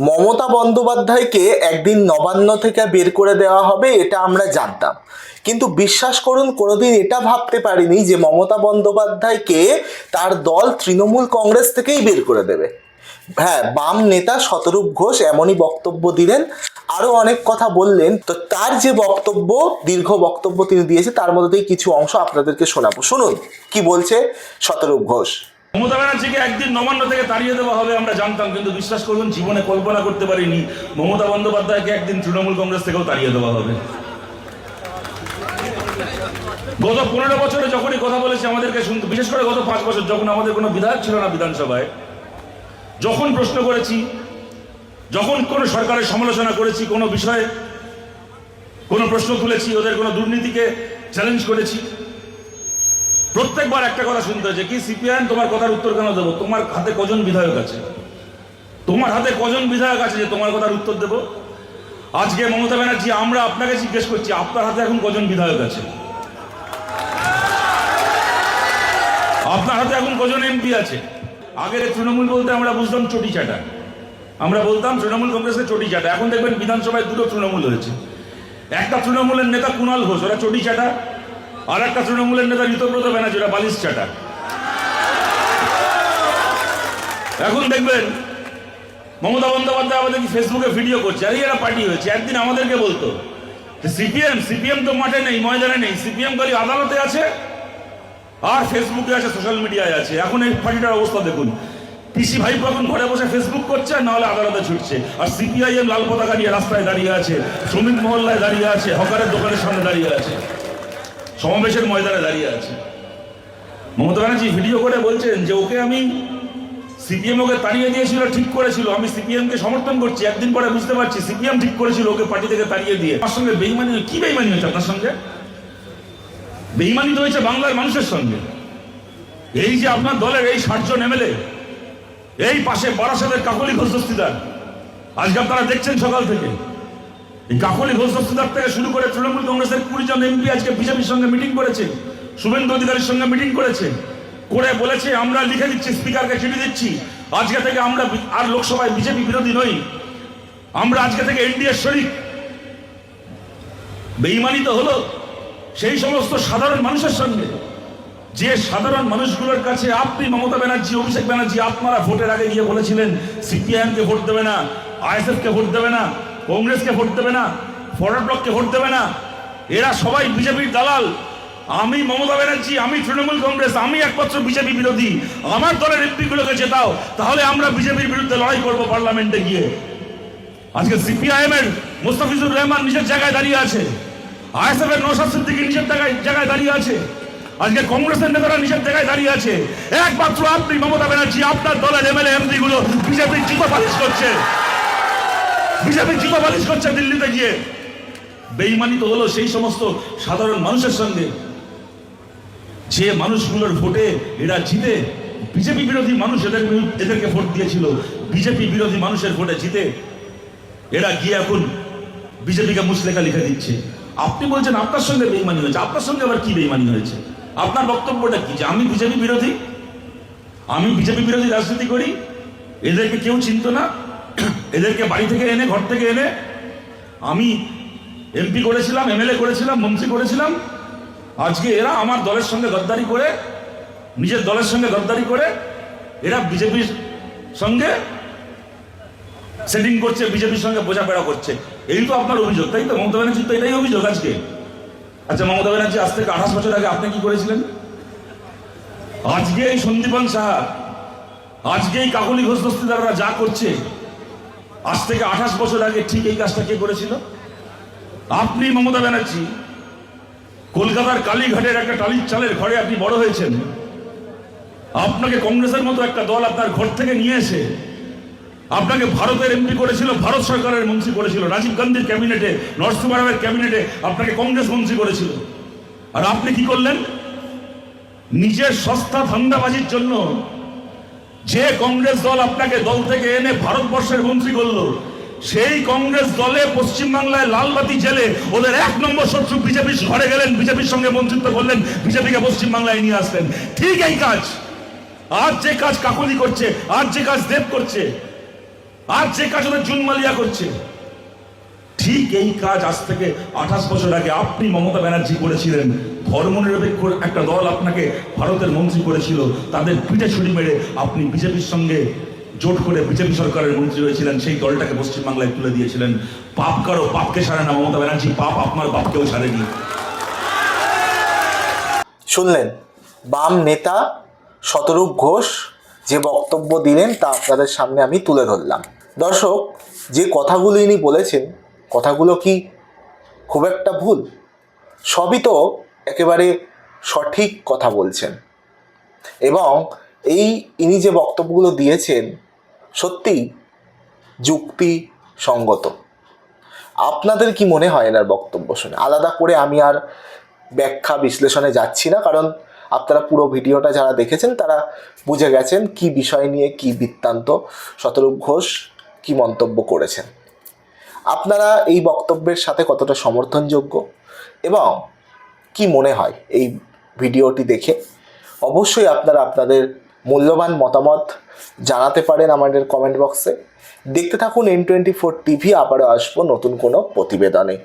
মমতা বন্দ্যোপাধ্যায়কে একদিন নবান্ন থেকে বের করে দেওয়া হবে, এটা আমরা জানতাম। কিন্তু বিশ্বাস করুন, কোনোদিন এটা ভাবতে পারিনি যে মমতা বন্দ্যোপাধ্যায়কে তার দল তৃণমূল কংগ্রেস থেকেই বের করে দেবে। হ্যাঁ, বাম নেতা শতরূপ ঘোষ এমনই বক্তব্য দিলেন, আরো অনেক কথা বললেন। তো তার যে বক্তব্য, দীর্ঘ বক্তব্য তিনি দিয়েছে, তার মধ্যে থেকে কিছু অংশ আপনাদেরকে শোনাবো। শুনুন কি বলছে শতরূপ ঘোষ। মমতা ব্যানার্জিকে একদিন নবান্ন থেকে তাড়িয়ে দেওয়া হবে আমরা জানতাম, কিন্তু বিশ্বাস করুন জীবনে কল্পনা করতে পারিনি মমতা বন্দ্যোপাধ্যায়কে একদিন তৃণমূল কংগ্রেস থেকেও তাড়িয়ে দেওয়া হবে। গত 15 বছরে যখনই কথা বলেছে আমাদেরকে শুনতে, বিশেষ করে গত 5 বছর যখন আমাদের কোনো বিধায়ক ছিল না বিধানসভায়, যখন প্রশ্ন করেছি, যখন কোনো সরকারের সমালোচনা করেছি, কোনো বিষয়ে কোনো প্রশ্ন তুলেছি, ওদের কোনো দুর্নীতিকে চ্যালেঞ্জ করেছি, প্রত্যেকবার একটা কথা শুনতে হয়েছে, কি সিপিআইএম তোমার কথার উত্তর কেন দেবো? তোমার হাতে কজন বিধায়ক আছে? তোমার হাতে কজন বিধায়ক আছে যে তোমার কথার উত্তর দেব? আজকে মমতা ব্যানার্জি, আমরা আপনাকে জিজ্ঞেস করছি, আপনার হাতে এখন কজন বিধায়ক আছে? আপনার হাতে এখন কজন এমপি আছে? আগের তৃণমূল বলতে আমরা বুঝতাম চটি চাটা, আমরা বলতাম তৃণমূল কংগ্রেসের চটি চাটা। এখন দেখবেন বিধানসভায় দুটো তৃণমূল হয়েছে। একটা তৃণমূলের নেতা কুণাল ঘোষ, ওরা চটি চাটা, আর একটা তৃণমূলের নেতা ঋতব্রত ব্যানার্জি, ওরা বালিশ চাটা। এখন দেখবেন মমতা বন্দ্যোপাধ্যায় আমাদের ফেসবুকে ভিডিও করছে, আরে এরা পার্টি হয়েছে। একদিন আমাদেরকে বলতো সিপিএম তো মাঠে নেই, ময়দানে নেই, সিপিএম খালি আদালতে আছে আর ফেসবুকে আছে, সোশ্যাল মিডিয়ায় আছে। এখন এই পার্টিটার অবস্থা দেখুন, পিসি ভাইপো এখন ঘরে বসে ফেসবুক করছে, না হলে আদালতে ছুটছে। আর সিপিআইএম লাল পতাকা নিয়ে রাস্তায় দাঁড়িয়ে আছে, শ্রমিক মহল্লায় দাঁড়িয়ে আছে, হকারের দোকানের সামনে দাঁড়িয়ে আছে, সমাবেশের ময়দানে দাঁড়িয়ে আছে। মমতা ব্যানার্জি ভিডিও করে বলছেন যে ওকে আমি সিপিএম ওকে তাড়িয়ে দিয়েছিল, ঠিক করেছিল, আমি সিপিএম কে সমর্থন করছি। একদিন পরে বুঝতে পারছি সিপিএম ঠিক করেছিল ওকে পার্টি থেকে তাড়িয়ে দিয়ে। আমার সঙ্গে বেইমানি, কি বেইমানি হয়েছে আপনার সঙ্গে? বেইমানি তো হয়েছে বাংলার মানুষের সঙ্গে। এই যে আপনার দলের এই 60 জন এমএলএ, এই পাশে বারাসাতের কাকলি ঘোষ দস্তিদার, আজকে আপনারা দেখছেন সকাল থেকে এই কাকলি ঘোষ দস্তিদার থেকে শুরু করে তৃণমূল কংগ্রেসের 20 জন এমপি আজকে বিজেপির সঙ্গে মিটিং করেছে, শুভেন্দু অধিকারীর সঙ্গে মিটিং করেছে, করে বলেছে আমরা লিখে দিচ্ছি, স্পিকারকে চিঠি দিচ্ছি, আজকে থেকে আমরা আর লোকসভায় বিজেপি বিরোধী নই, আমরা আজকে থেকে এনডিএ শরিক। বেইমানি তো হলো সেই সমস্ত সাধারণ মানুষের সঙ্গে, যে সাধারণ মানুষগুলোর কাছে আপনি মমতা ব্যানার্জি, অভিষেক ব্যানার্জি, আপনারা ভোটের আগে গিয়ে বলেছিলেন সিপিআইএম কে ভোট দেবে না, আইএসএফ কে ভোট দেবে না, কংগ্রেসকে ভোট দেবে না, ফরওয়ার্ড ব্লককে ভোট দেবে না, এরা সবাই বিজেপির দালাল। আমি মমতা ব্যানার্জি, আমি তৃণমূল কংগ্রেস, আমি একমাত্র বিজেপি বিরোধী, আমার দলের এমপি গুলোকে জেতাও, তাহলে আমরা বিজেপির বিরুদ্ধে লড়াই করবো পার্লামেন্টে গিয়ে। আজকে সিপিআইএম এর মোস্তাফিজুর রহমান নিজের জায়গায় দাঁড়িয়ে আছে, আইএসএফ এর নওশাদ সিদ্দিকী নিজের জায়গায় দাঁড়িয়ে আছে, আজকে কংগ্রেসের নেতারা নিজের জায়গায় দাঁড়িয়ে আছে। একমাত্র আপনি মমতা ব্যানার্জি, আপনার দলের এমএলএ এমপি গুলো বিজেপির জুতো পালিশ করছে, বিজেপির জুতো পালিশ করছে দিল্লিতে গিয়ে। বেইমানি তো হলো সেই সমস্ত সাধারণ মানুষের সঙ্গে, যে মানুষগুলোর ভোটে এরা জিতে, বিজেপি বিরোধী মানুষ এদেরকে ভোট দিয়েছিল, বিজেপি বিরোধী মানুষের ভোটে জিতে এরা গিয়ে এখন বিজেপিকে মুচলেখা লিখে দিচ্ছে। আপনি বলছেন আপনার সঙ্গে বেইমানি হয়েছে, আপনার সঙ্গে আবার কি বেইমানি হয়েছে? আপনার বক্তব্যটা কি যে আমি বিজেপি বিরোধী, আমি বিজেপি বিরোধী রাজনীতি করি, এদেরকে কেউ চিনত না, এদেরকে বাড়ি থেকে এনে, ঘর থেকে এনে আমি এমপি করেছিলাম, এমএলএ করেছিলাম, মন্ত্রী করেছিলাম, আজকে এরা আমার দলের সঙ্গে গদ্দারি করে, নিজের দলের সঙ্গে গদ্দারি করে এরা বিজেপির সঙ্গে সেটিং করছে, বিজেপির সঙ্গে বোঝাপড়া করছে। এই তো আপনার অভিযোগ, তাই তো? মমতা ব্যানার্জি তো এটাই অভিযোগ আজকে। আচ্ছা, মমতা ব্যানার্জি আজ থেকে 28 বছর আগে আপনি কি করেছিলেন? আজকে এই সন্দীপন সাহা, আজকে এই কাকলি ঘোষ দস্তিদাররা যা করছে, আজ থেকে 28 বছর আগে ঠিক এই কাজটা কে করেছিল? আপনি মমতা ব্যানার্জি কলকাতার কালীঘাটের একটা টালির চালের ঘরে আপনি বড় হয়েছেন, আপনাকে কংগ্রেসের মতো একটা দল আপনার ঘর থেকে নিয়ে এসে আপনাকে ভারতের এমপি করেছিল, ভারত সরকারের মন্ত্রী করেছিল, রাজীব গান্ধীর ক্যাবিনেটে, নরসিংহ ক্যাবিনেটে আপনাকে কংগ্রেস মন্ত্রী করেছিল। আর আপনি কি করলেন? নিজের সস্তা ধান্দাবাজির জন্য যে কংগ্রেস দল আপনাকে দল থেকে এনে ভারতবর্ষের মন্ত্রী করলো, সেই কংগ্রেস দলে পশ্চিমবাংলায় লালবাতি জেলে ওদের 1 নম্বর শত্রু বিজেপির ঘরে গেলেন, বিজেপির সঙ্গে মন্ত্রিত্ব করলেন, বিজেপিকে পশ্চিমবাংলায় নিয়ে আসলেন। ঠিক এই কাজ, আজ যে কাজ কাকলি করছে, আজ যে কাজ দেব করছে, আর যে কাজ ওদের জুনমালিয়া করছে, ঠিক এই কাজ আজ থেকে 28 বছর আগে আপনি মমতা ব্যানার্জি করেছিলেন। ধর্মনিরপেক্ষ একটা দল আপনাকে ভারতের মন্ত্রী করেছিল, তাদের পিঠে ছুরি মেরে আপনি বিজেপির সঙ্গে জোট করে বিজেপি সরকারের মন্ত্রী হয়েছিলেন, সেই দলটাকে পশ্চিমবাংলায় তুলে দিয়েছিলেন। পাপ কারো পাপকে ছাড়ে না মমতা ব্যানার্জি, পাপ আপনার বাপকেও ছাড়েনি। শুনলেন বাম নেতা শতরূপ ঘোষ যে বক্তব্য দিলেন তা আপনাদের সামনে আমি তুলে ধরলাম। দর্শক, যে কথাগুলো ইনি বলেছেন, কথাগুলো কি খুব একটা ভুল? সবই তো একেবারে সঠিক কথা বলছেন, এবং ইনি যে বক্তব্যগুলো দিয়েছেন সত্যিই যুক্তিসঙ্গত। আপনাদের কি মনে হয় এনার বক্তব্য শুনে? আলাদা করে আমি আর ব্যাখ্যা বিশ্লেষণে যাচ্ছি না, কারণ আপনারা পুরো ভিডিওটা যারা দেখেছেন তারা বুঝে গেছেন কি বিষয় নিয়ে কি বৃত্তান্ত, শতরূপ ঘোষ কি মন্তব্য করেছেন। আপনারা এই বক্তব্যের সাথে কতটা সমর্থনযোগ্য এবং কি মনে হয় এই ভিডিওটি দেখে, অবশ্যই আপনারা আপনাদের মূল্যবান মতামত জানাতে পারেন আমাদের কমেন্ট বক্সে। দেখতে থাকুন N24 টিভি, আবারও আসবো নতুন কোনো প্রতিবেদনে।